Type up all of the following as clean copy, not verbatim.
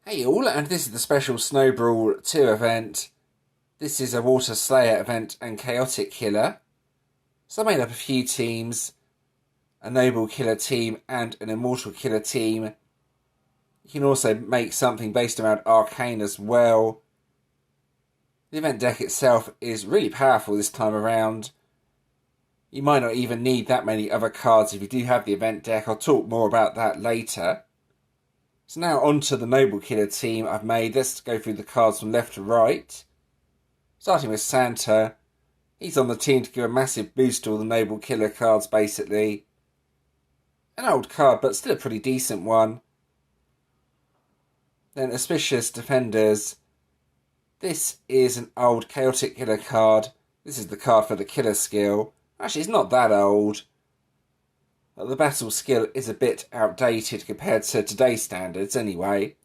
Hey all, and this is the special Snowbrawl 2 event. This is a Water Slayer event and Chaotic Killer. So I made up a few teams, a Noble Killer team and an Immortal Killer team. You can also make something based around Arcane as well. The event deck itself is really powerful this time around. You might not even need that many other cards if you do have the event deck. I'll talk more about that later. So now onto the Noble Killer team I've made. Let's go through the cards from left to right. Starting with Santa. He's on the team to give a massive boost to all the Noble Killer cards, basically. An old card, but still a pretty decent one. Then Auspicious Defenders. This is an old Chaotic Killer card. This is the card for the Killer skill. Actually, it's not that old. The battle skill is a bit outdated compared to today's standards anyway.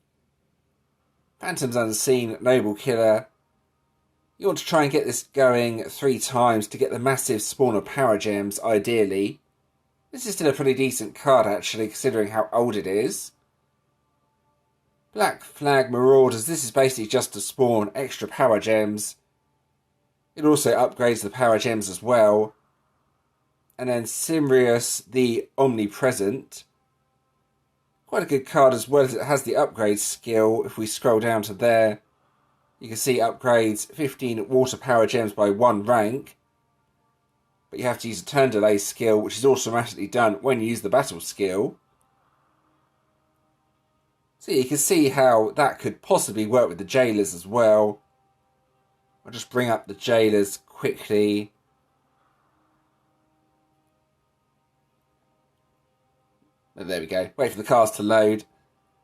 Phantoms Unseen, Noble Killer. You want to try and get this going 3 times to get the massive spawn of power gems, ideally. This is still a pretty decent card actually, considering how old it is. Black Flag Marauders, this is basically just to spawn extra power gems. It also upgrades the power gems as well. And then Simrius the Omnipresent. Quite a good card as well as it has the upgrade skill. If we scroll down to there, you can see it upgrades 15 water power gems by 1 rank. But you have to use a turn delay skill, which is automatically done when you use the battle skill. So you can see how that could possibly work with the jailers as well. I'll just bring up the jailers quickly. There we go. Wait for the cards to load.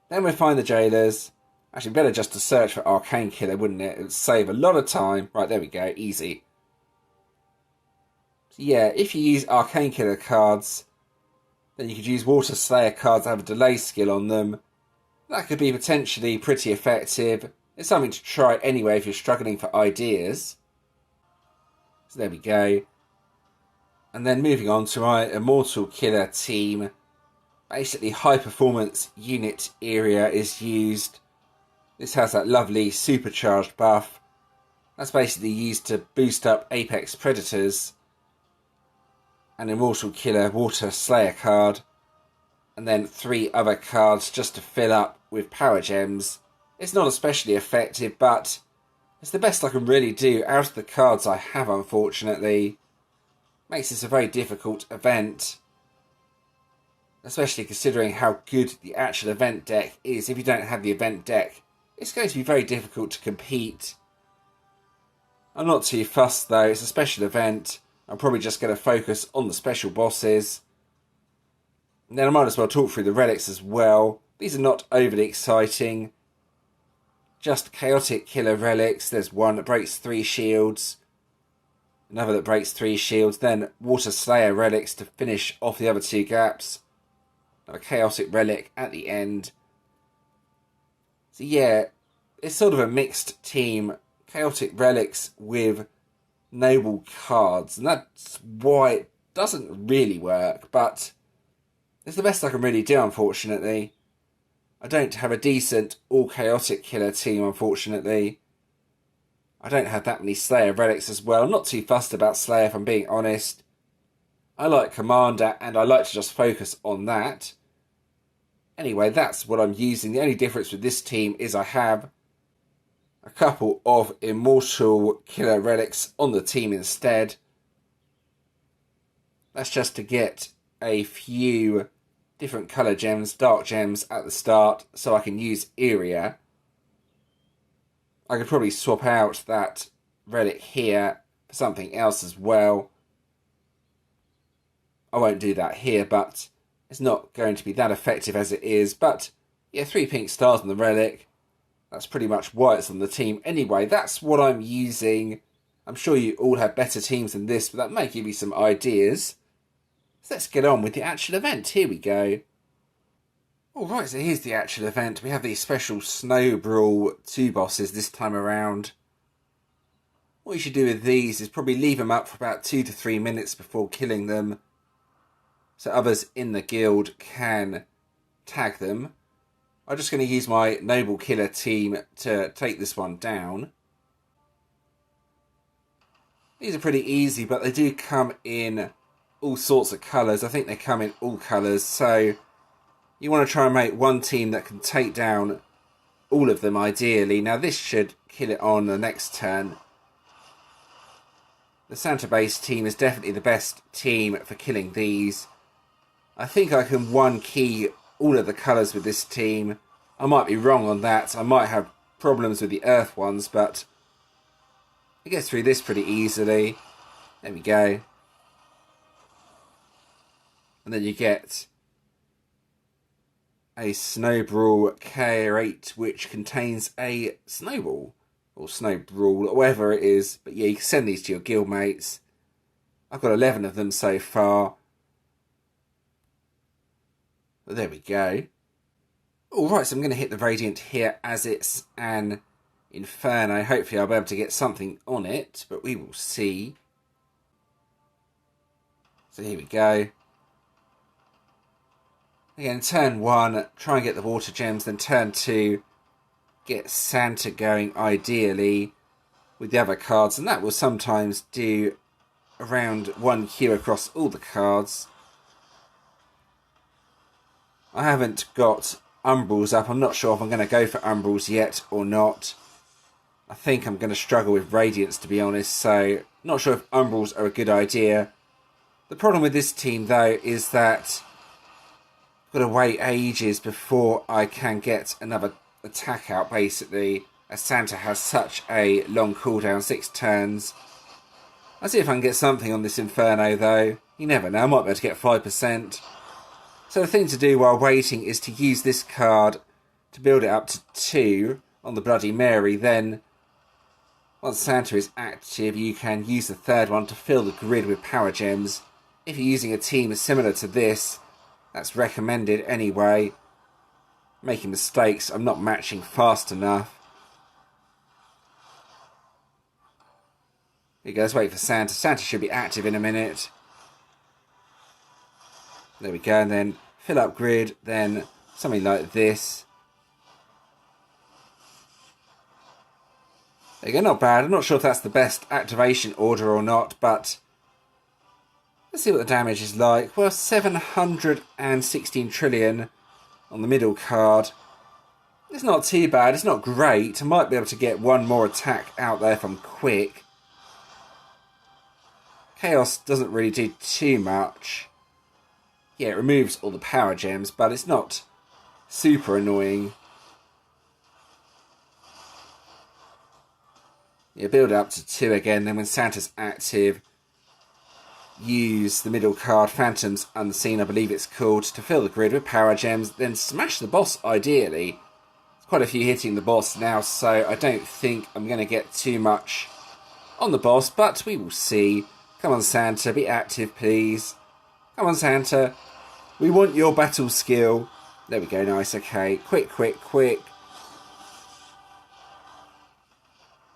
Then we'll find the jailers. Actually, better just to search for Arcane Killer, wouldn't it? It would save a lot of time. Right, there we go. Easy. So yeah, if you use Arcane Killer cards, then you could use Water Slayer cards that have a delay skill on them. That could be potentially pretty effective. It's something to try anyway if you're struggling for ideas. So there we go. And then moving on to my Immortal Killer team. Basically, high performance unit area is used. This has that lovely supercharged buff. That's basically used to boost up Apex Predators. An Immortal Killer Water Slayer card. And then 3 other cards just to fill up with power gems. It's not especially effective, but it's the best I can really do out of the cards I have, unfortunately. Makes this a very difficult event. Especially considering how good the actual event deck is. If you don't have the event deck, it's going to be very difficult to compete. I'm not too fussed though, it's a special event. I'm probably just going to focus on the special bosses. And then I might as well talk through the relics as well. These are not overly exciting. Just Chaotic Killer relics. There's one that breaks 3 shields. Another that breaks 3 shields. Then Water Slayer relics to finish off the other 2 gaps. A Chaotic Relic at the end. So yeah, it's sort of a mixed team. Chaotic Relics with Noble cards. And that's why it doesn't really work. But it's the best I can really do, unfortunately. I don't have a decent all-Chaotic Killer team, unfortunately. I don't have that many Slayer Relics as well. I'm not too fussed about Slayer, if I'm being honest. I like Commander, and I like to just focus on that. Anyway, that's what I'm using. The only difference with this team is I have a couple of Immortal Killer relics on the team instead. That's just to get a few different colour gems, dark gems at the start, so I can use area. I could probably swap out that relic here for something else as well. I won't do that here, but it's not going to be that effective as it is. But yeah, 3 pink stars on the relic. That's pretty much why it's on the team. Anyway, that's what I'm using. I'm sure you all have better teams than this, but that may give you some ideas. So let's get on with the actual event. Here we go. Alright, so here's the actual event. We have these special Snowbrawl 2 bosses this time around. What you should do with these is probably leave them up for about 2 to 3 minutes before killing them, so others in the guild can tag them. I'm just going to use my Noble Killer team to take this one down. These are pretty easy, but they do come in all sorts of colours. I think they come in all colours, so you want to try and make one team that can take down all of them ideally. Now this should kill it on the next turn. The Santa base team is definitely the best team for killing these. I think I can one key all of the colours with this team. I might be wrong on that. I might have problems with the earth ones, but I get through this pretty easily. There we go. And then you get a Snowbrawl K8, which contains a Snowball. Or Snowbrawl, or whatever it is. But yeah, you can send these to your guildmates. I've got 11 of them so far. But there we go. Alright, so I'm going to hit the Radiant here as it's an Inferno. Hopefully I'll be able to get something on it, but we will see. So here we go. Again, turn 1, try and get the water gems, then turn 2, get Santa going ideally with the other cards, and that will sometimes do around 1 queue across all the cards. I haven't got Umbrals up. I'm not sure if I'm going to go for Umbrals yet or not. I think I'm going to struggle with Radiance, to be honest, so not sure if Umbrals are a good idea. The problem with this team, though, is that I've got to wait ages before I can get another attack out, basically, as Santa has such a long cooldown, 6 turns. I'll see if I can get something on this Inferno, though. You never know, I might be able to get 5%. So the thing to do while waiting is to use this card to build it up to 2 on the Bloody Mary. Then, once Santa is active, you can use the third one to fill the grid with power gems. If you're using a team similar to this, that's recommended anyway. Making mistakes, I'm not matching fast enough. Here you go, let's wait for Santa. Santa should be active in a minute. There we go, and then fill up grid, then something like this. There you go, not bad. I'm not sure if that's the best activation order or not, but let's see what the damage is like. Well, 716 trillion on the middle card. It's not too bad, it's not great. I might be able to get one more attack out there if I'm quick. Chaos doesn't really do too much. Yeah, it removes all the power gems, but it's not super annoying. Yeah, build up to 2 again, then when Santa's active, use the middle card, Phantoms Unseen, I believe it's called, to fill the grid with power gems, then smash the boss ideally. There's quite a few hitting the boss now, so I don't think I'm going to get too much on the boss, but we will see. Come on, Santa, be active, please. Come on, Santa. We want your battle skill. There we go, nice, okay. Quick, quick, quick.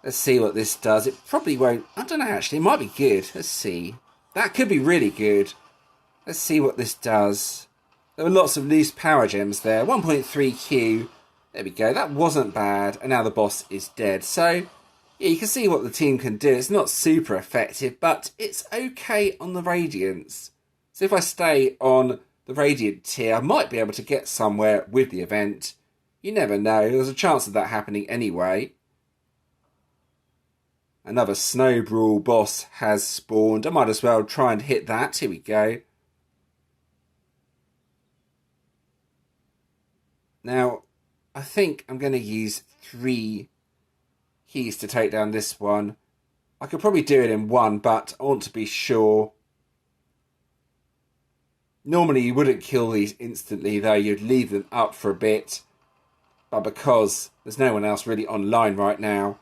Let's see what this does. It probably won't... I don't know, actually. It might be good. Let's see. That could be really good. Let's see what this does. There were lots of loose power gems there. 1.3Q. There we go. That wasn't bad. And now the boss is dead. So, yeah, you can see what the team can do. It's not super effective, but it's okay on the Radiance. So if I stay on the Radiant tier, I might be able to get somewhere with the event. You never know. There's a chance of that happening anyway. Another Snowbrawl boss has spawned. I might as well try and hit that. Here we go. Now, I think I'm going to use 3 keys to take down this one. I could probably do it in 1, but I want to be sure. Normally you wouldn't kill these instantly, though. You'd leave them up for a bit. But because there's no one else really online right now,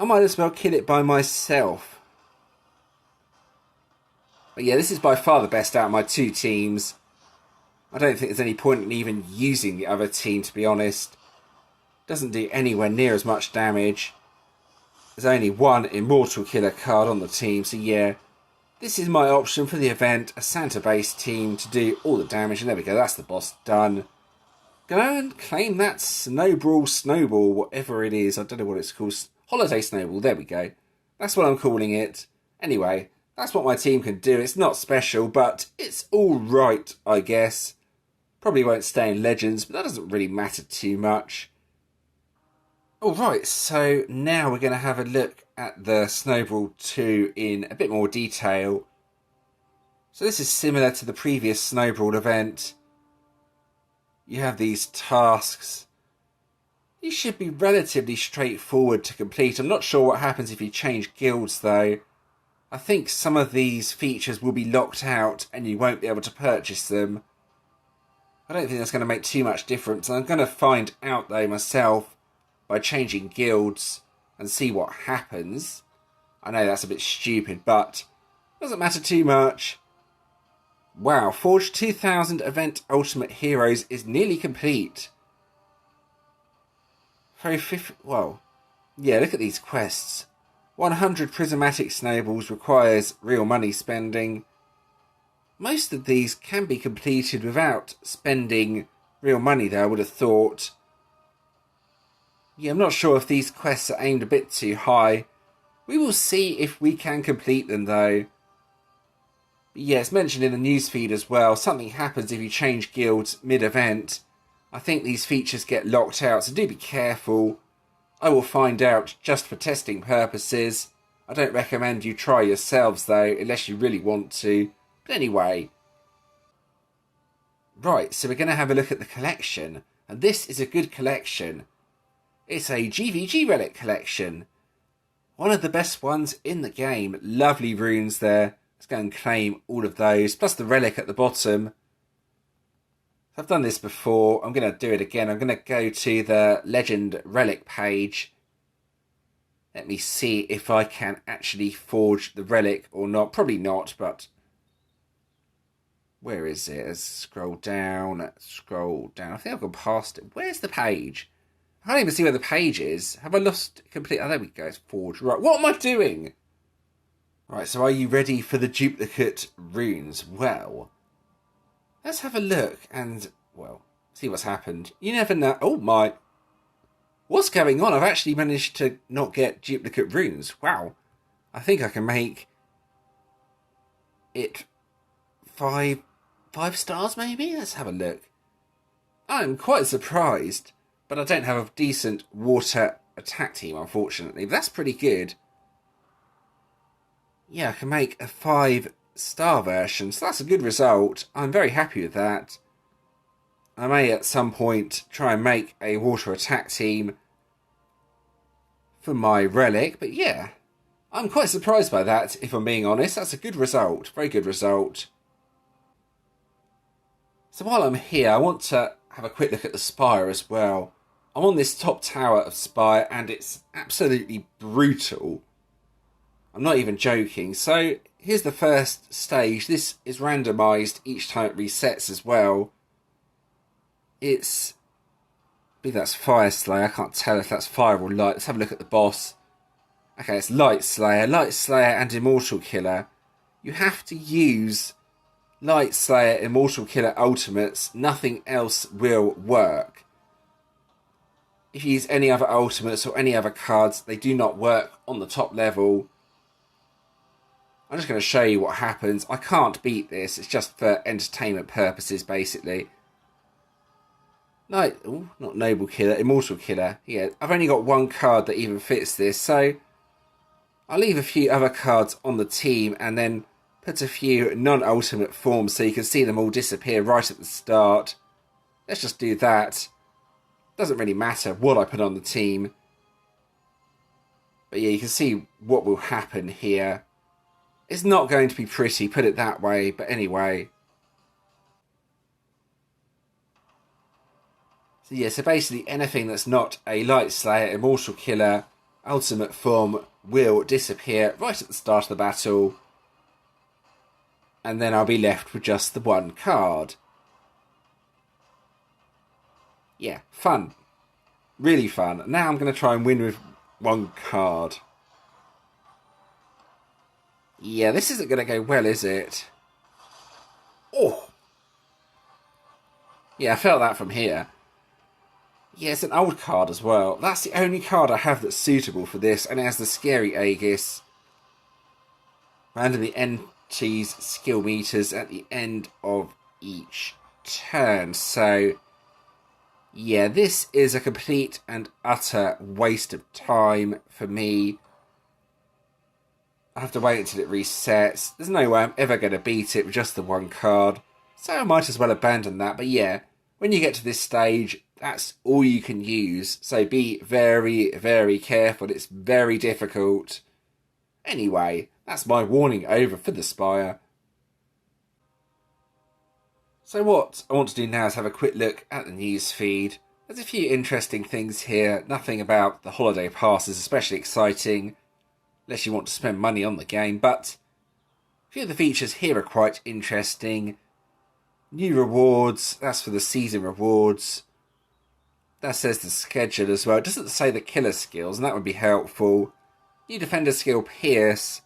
I might as well kill it by myself. But yeah, this is by far the best out of my 2 teams. I don't think there's any point in even using the other team, to be honest. Doesn't do anywhere near as much damage. There's only 1 Immortal Killer card on the team, so yeah. This is my option for the event, a Santa-based team to do all the damage. And there we go, that's the boss done. Go and claim that Snowball, whatever it is. I don't know what it's called. Holiday Snowball, there we go. That's what I'm calling it. Anyway, that's what my team can do. It's not special, but it's alright, I guess. Probably won't stay in Legends, but that doesn't really matter too much. Alright, so now we're going to have a look at the Snowbrawl 2 in a bit more detail. So this is similar to the previous Snowbrawl event. You have these tasks. These should be relatively straightforward to complete. I'm not sure what happens if you change guilds though. I think some of these features will be locked out and you won't be able to purchase them. I don't think that's going to make too much difference. I'm going to find out though myself by changing guilds and see what happens. I know that's a bit stupid, but it doesn't matter too much. Wow, Forge 2000 Event Ultimate Heroes is nearly complete. Well, yeah, look at these quests. 100 prismatic snowballs requires real money spending. Most of these can be completed without spending real money though, I would have thought. Yeah, I'm not sure if these quests are aimed a bit too high. We will see if we can complete them though. Yeah, it's mentioned in the newsfeed as well. Something happens if you change guilds mid-event. I think these features get locked out, so do be careful. I will find out just for testing purposes. I don't recommend you try yourselves though, unless you really want to. But anyway. Right, so we're going to have a look at the collection. And this is a good collection. It's a GVG relic collection. One of the best ones in the game. Lovely runes there. Let's go and claim all of those, plus the relic at the bottom. I've done this before. I'm going to do it again. I'm going to go to the Legend Relic page. Let me see if I can actually forge the relic or not. Probably not, but... Where is it? Let's scroll down, scroll down. I think I've gone past it. Where's the page? I can't even see where the page is. Have I lost complete... Oh, there we go. It's forged. Right, what am I doing? Right, so are you ready for the duplicate runes? Well, let's have a look and, well, see what's happened. You never know. Oh my. What's going on? I've actually managed to not get duplicate runes. Wow. I think I can make it five stars maybe? Let's have a look. I'm quite surprised, but I don't have a decent water attack team, unfortunately. But that's pretty good. Yeah, I can make a 5-star version, so that's a good result. I'm very happy with that. I may at some point try and make a water attack team for my relic, but yeah, I'm quite surprised by that, if I'm being honest. That's a good result, very good result. So while I'm here, I want to have a quick look at the Spire as well. I'm on this top tower of Spire, and it's absolutely brutal. I'm not even joking. So here's the first stage. This is randomised each time it resets as well. It's... I believe that's Fire Slayer. I can't tell if that's fire or light. Let's have a look at the boss. Okay, it's Light Slayer. Light Slayer and Immortal Killer. You have to use Light Slayer, Immortal Killer ultimates. Nothing else will work. If you use any other ultimates or any other cards, they do not work on the top level. I'm just going to show you what happens. I can't beat this. It's just for entertainment purposes, basically. Like, ooh, not Noble Killer, Immortal Killer. Yeah, I've only got one card that even fits this, so I'll leave a few other cards on the team and then put a few non-ultimate forms so you can see them all disappear right at the start. Let's just do that. Doesn't really matter what I put on the team. But yeah, you can see what will happen here. It's not going to be pretty, put it that way, but anyway. So yeah, so basically anything that's not a Light Slayer, Immortal Killer, ultimate form will disappear right at the start of the battle. And then I'll be left with just the one card. Yeah, fun. Really fun. Now I'm going to try and win with one card. Yeah, this isn't going to go well, is it? Oh! Yeah, I felt that from here. Yeah, it's an old card as well. That's the only card I have that's suitable for this, and it has the Scary Aegis. Randomly enters skill meters at the end of each turn. So, yeah, this is a complete and utter waste of time for me. I have to wait until it resets. There's no way I'm ever going to beat it with just the one card. So I might as well abandon that. But yeah, when you get to this stage, that's all you can use. So be very, very careful. It's very difficult. Anyway, that's my warning over for the Spire. So what I want to do now is have a quick look at the news feed. There's a few interesting things here. Nothing about the holiday pass is especially exciting, unless you want to spend money on the game, but a few of the features here are quite interesting. New rewards, that's for the season rewards. That says the schedule as well. It doesn't say the killer skills, and that would be helpful. New defender skill, Pierce.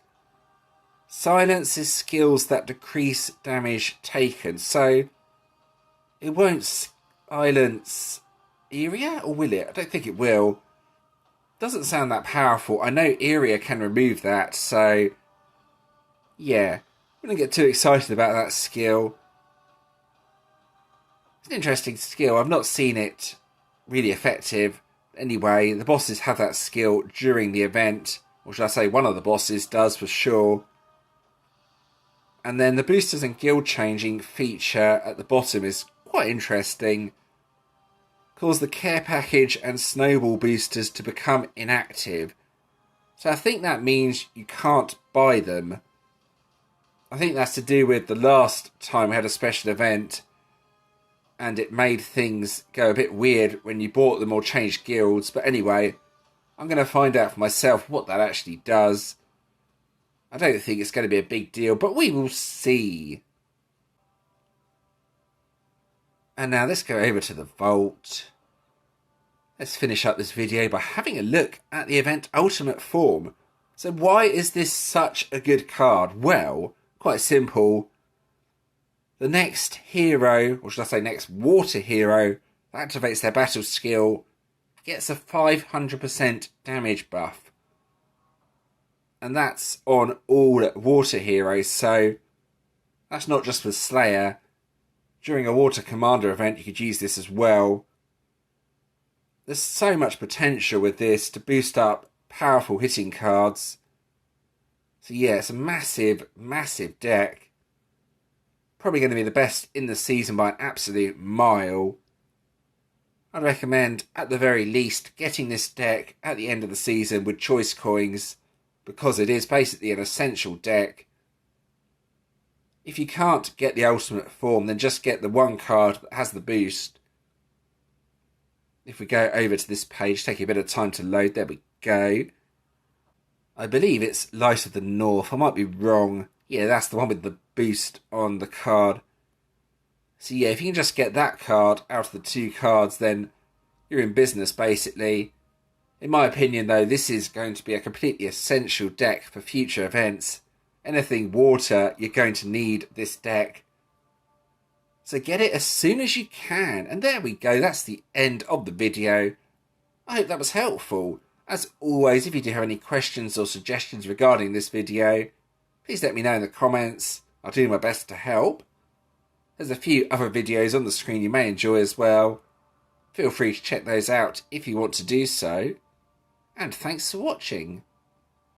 Silences skills that decrease damage taken. So, it won't silence Area, or will it? I don't think it will. Doesn't sound that powerful. I know Area can remove that, so yeah, I wouldn't get too excited about that skill. It's an interesting skill. I've not seen it really effective. Anyway, the bosses have that skill during the event, or should I say one of the bosses does for sure. And then the boosters and guild changing feature at the bottom is quite interesting. Cause the care package and snowball boosters to become inactive. So I think that means you can't buy them. I think that's to do with the last time we had a special event and it made things go a bit weird when you bought them or changed guilds. But anyway, I'm going to find out for myself what that actually does. I don't think it's going to be a big deal, but we will see. And now let's go over to the vault. Let's finish up this video by having a look at the event Ultimate Form. So why is this such a good card? Well, quite simple. The next hero, or should I say next water hero, that activates their battle skill, gets a 500% damage buff. And that's on all water heroes, so that's not just for Slayer. During a water commander event, you could use this as well. There's so much potential with this to boost up powerful hitting cards. So yeah, it's a massive, massive deck. Probably going to be the best in the season by an absolute mile. I'd recommend, at the very least, getting this deck at the end of the season with choice coins, because it is basically an essential deck. If you can't get the ultimate form, then just get the one card that has the boost. If we go over to this page, take a bit of time to load, there we go. I believe it's Light of the North, I might be wrong. Yeah, that's the one with the boost on the card. So yeah, if you can just get that card out of the two cards, then you're in business basically. In my opinion though, this is going to be a completely essential deck for future events. Anything water, you're going to need this deck. So get it as soon as you can. And there we go, that's the end of the video. I hope that was helpful. As always, if you do have any questions or suggestions regarding this video, please let me know in the comments. I'll do my best to help. There's a few other videos on the screen you may enjoy as well. Feel free to check those out if you want to do so. And thanks for watching.